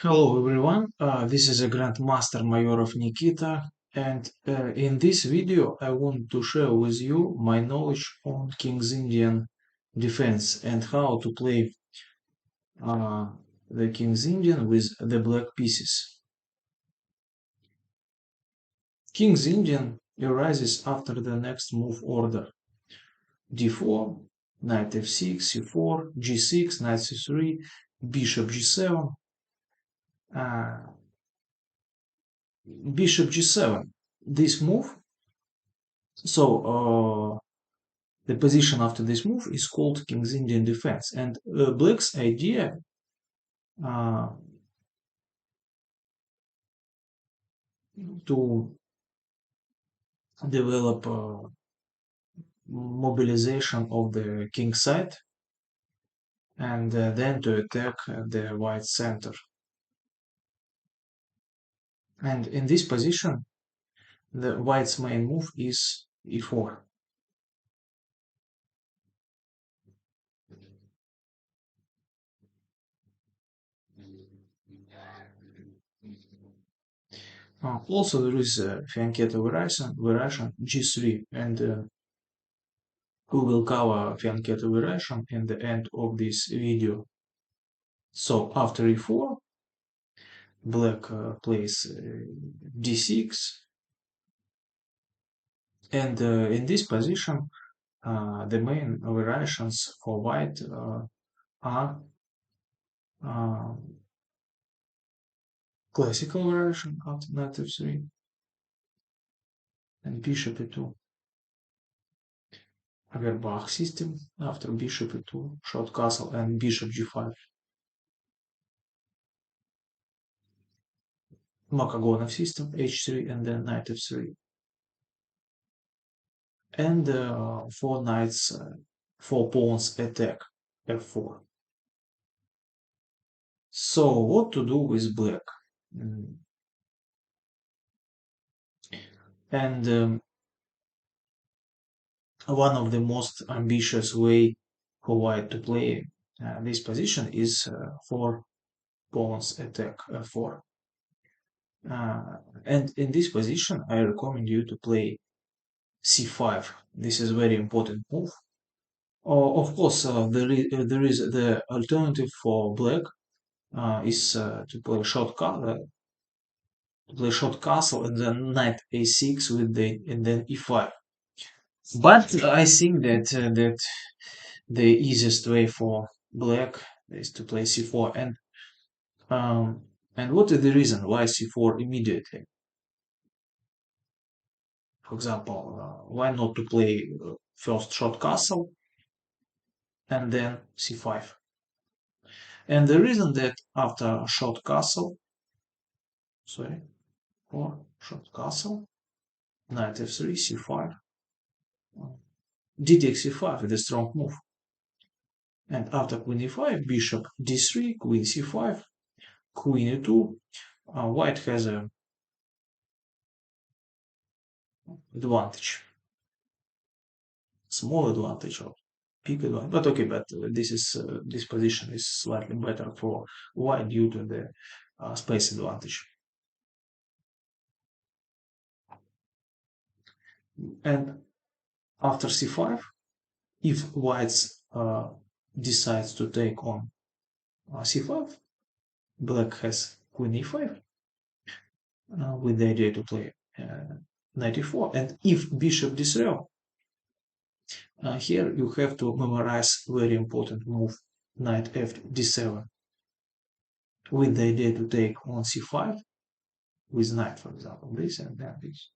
Hello everyone, this is a Grandmaster Maiorov Nikita, and in this video I want to share with you my knowledge on King's Indian defense and how to play uh, the King's Indian with the black pieces. King's Indian arises after the next move order d4, knight f6, c4, g6, knight c3, bishop g7, uh, bishop g7. This move, so the position after this move is called King's Indian defense, and Black's idea uh, to develop mobilization of the king side and then to attack the white center. And in this position, the white's main move is e4. Also, there is a fianchetto variation g3, and we will cover fianchetto variation in the end of this video. So after e4, Black plays d6, and in this position, the main variations for white are uh, classical variation after knight f3 and bishop e2, Averbach system after bishop e2, short castle, and bishop g5, Makagonov system h3 and then knight f3, and four knights, four pawns attack f4. So what to do with black? Mm, And one of the most ambitious way for white to play this position is for pawns attack f4. And in this position, I recommend you to play c5. This is a very important move. Of course, there is the alternative for black is to play short castle and then knight a6 with the and then e5. But I think that the easiest way for black is to play c4, and what is the reason why c4 immediately? For example, why not to play first short castle and then c5? And the reason that after short castle, sorry, or short castle, knight f3, c5, d takes c5 is a strong move. And after queen e5, bishop d3, queen c5, queen e2, white has a advantage, small advantage or big advantage. But okay, but this position is slightly better for white due to the space advantage. And after c5, if white decides to take on c5, black has queen e5 with the idea to play knight e4. And if bishop d3, here you have to memorize very important move, knight f d7, with the idea to take on c5 with knight, for example, this and then this.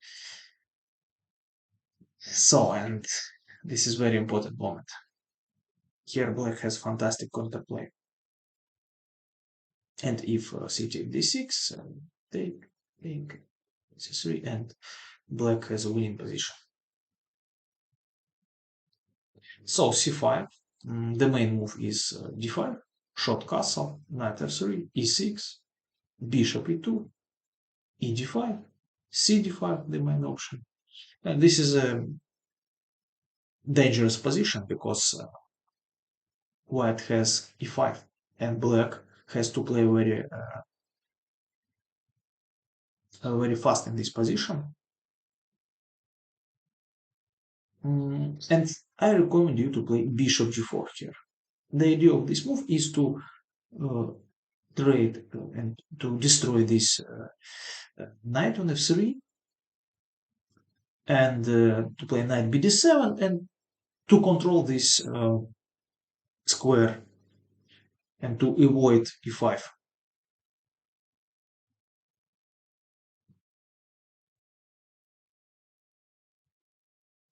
So, and this is very important moment. Here black has fantastic counterplay. And if c take d6, take c3, and black has a winning position. So c5, the main move is d5, short castle, knight f3, e6, bishop e2, e d5, c d5, the main option. And this is a dangerous position because white has e5 and black has to play very very fast in this position. And I recommend you to play bishop g4 here. The idea of this move is to uh, trade and to destroy this knight on f3 and to play knight bd7 and to control this square and to avoid e5.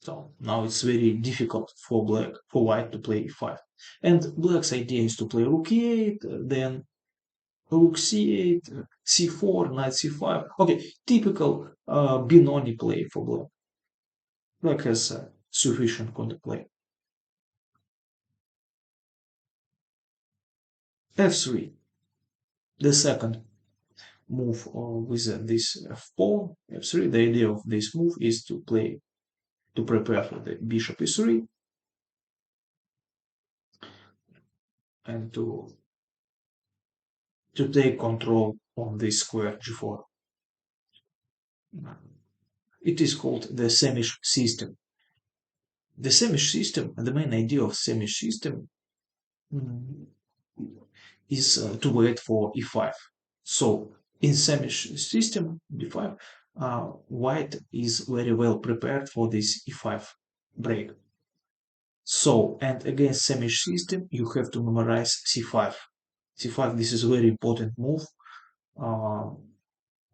So now it's very difficult for white to play e5. And black's idea is to play rook e8, then rook c8, c4, knight c5. Okay, typical Benoni play for black. Black has sufficient counterplay. f3, the second move with this f4, f3. The idea of this move is to prepare for the bishop e3 and to take control on this square g4. It is called the Semish system. The Semish system, the main idea of Semish system mm, is to wait for e5. So in Semish system, d5, white is very well prepared for this e5 break. So, and against Semish system, you have to memorize c5. c5, this is a very important move. Uh,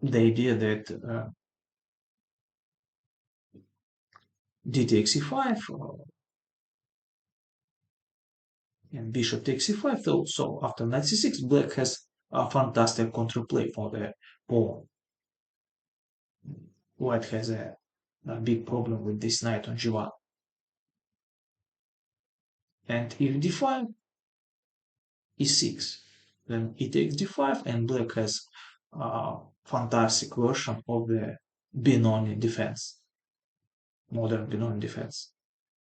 the idea that d takes e5 and bishop takes e5. So after knight c6, black has a fantastic counterplay for the pawn. White has a big problem with this knight on g1. And if d5, e6, then e takes d5, and black has a fantastic version of the Benoni defense, modern Benoni defense.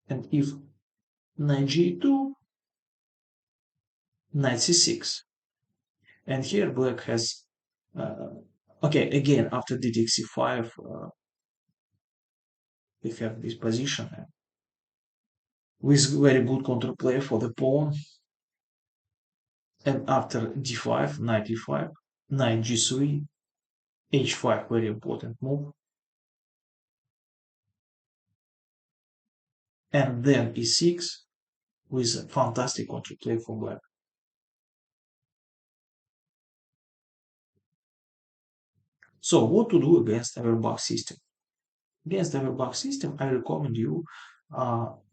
And if knight g2, knight c6, and here black has okay, again after d takes c5, we have this position with very good counterplay for the pawn. And after d5, knight e5, knight g3, h5, very important move. And then e6 with fantastic counterplay for black. So what to do against Everbach system? Against Everbach system, I recommend you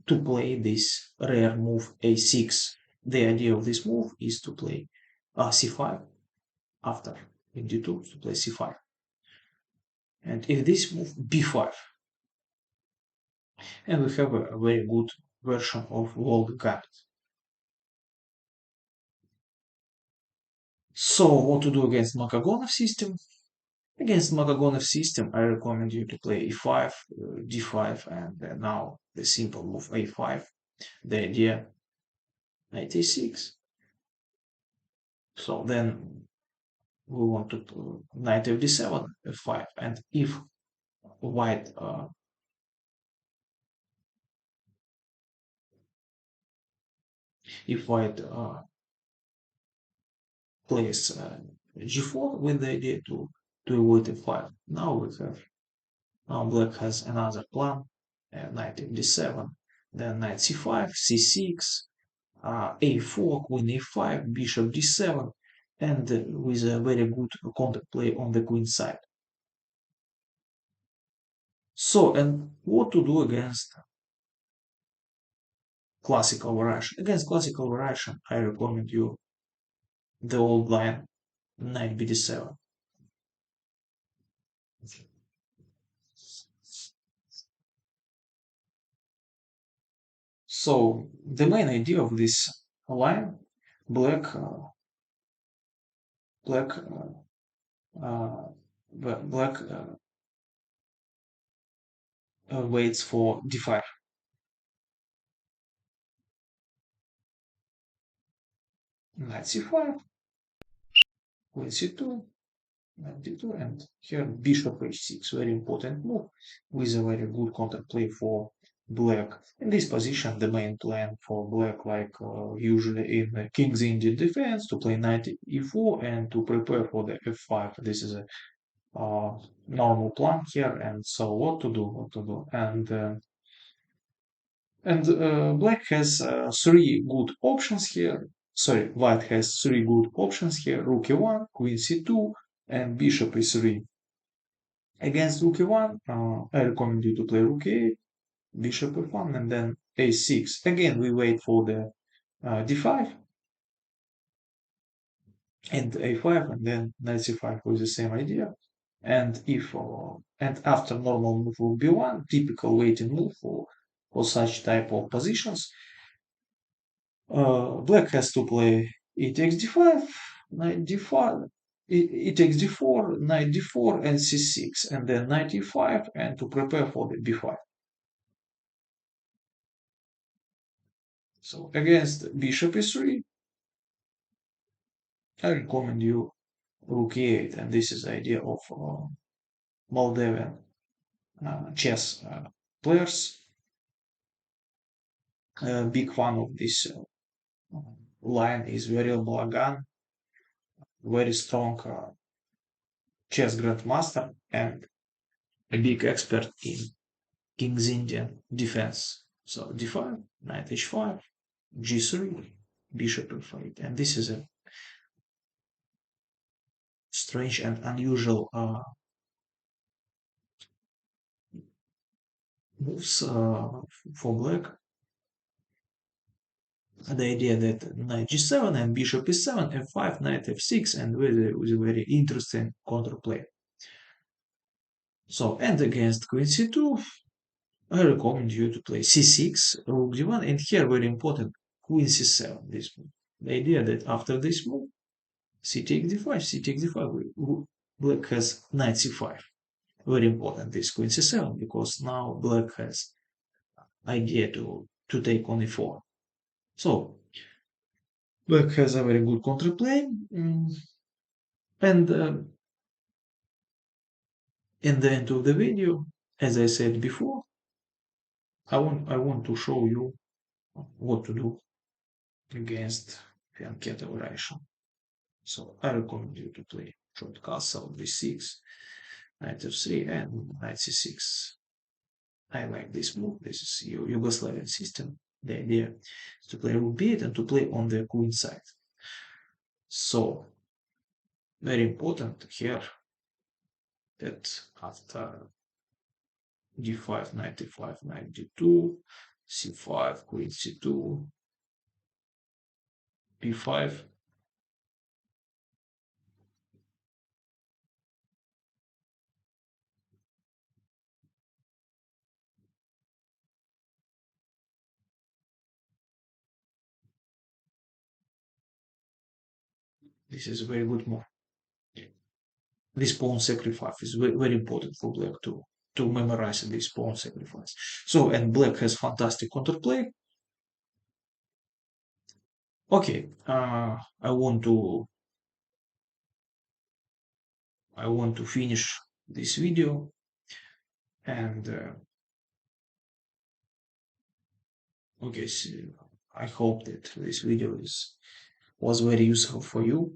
to play this rare move a6. The idea of this move is to play c5 after in d2 to play c5. And if this move b5, and we have a very good version of World Gambit. So what to do against Makagonov system? Against Makagonov system, I recommend you to play e5, d5, and now the simple move a5. The idea knight a6. So then we want to knight fd7, f5, and white if white plays g4 with the idea to avoid f5. Now we have now black has another plan, knight d7, then knight c5, c6, a4, queen a5, bishop d7, and with a very good counterplay on the queen side. So, and what to do against classical variation? Against classical variation, I recommend you the old line knight bd7. So the main idea of this line, black, black, uh, black waits for d5, knight c5, queen c2, 92, and here bishop h6, very important move with a very good counterplay for black. In this position, the main plan for black, like usually in the king's Indian defense, to play knight e4 and to prepare for the f5. This is a normal plan here. And so what to do? What to do? And black has three good options here. Sorry, white has three good options here: rook e1, queen c2, and bishop e3. Against rook e1, I recommend you to play rook e8, bishop f1, and then a6. Again, we wait for the d5 and a5, and then knight c5 with the same idea. And after normal move rook b1, typical waiting move for such type of positions, black has to play e takes d5, knight d5, e takes d4, knight d4, and c6, and then knight e5, and to prepare for the b5. So against bishop e3, I recommend you rook e8, and this is the idea of Moldavian chess players. Big fan of this line is Varial Balagan, very strong chess grandmaster and a big expert in King's Indian defense. So d5, knight h5, g3, bishop f8, and this is a strange and unusual moves for black. The idea that knight g7 and bishop e7, f5, knight f6, and with a very interesting counterplay. So, and against queen c2, I recommend you to play c6, rook d1, and here very important, queen c7, this move. The idea that after this move, c takes d5, c takes d5, black has knight c5. Very important, this queen c7, because now black has idea to take on e4. So, black has a very good counterplay, and in the end of the video, as I said before, I want to show you what to do against fianchetto variation. So I recommend you to play short castle b6, knight f3, and knight c6. I like this move. This is Yugoslavian system. The idea is to play rook b8 and to play on the queen side. So very important here that after d5, knight d5, knight d2, c5, queen c2, b5. This is a very good move. This pawn sacrifice is very important for black to memorize this pawn sacrifice. So, and black has fantastic counterplay. Okay, I want to finish this video, and okay, so I hope that this video was very useful for you.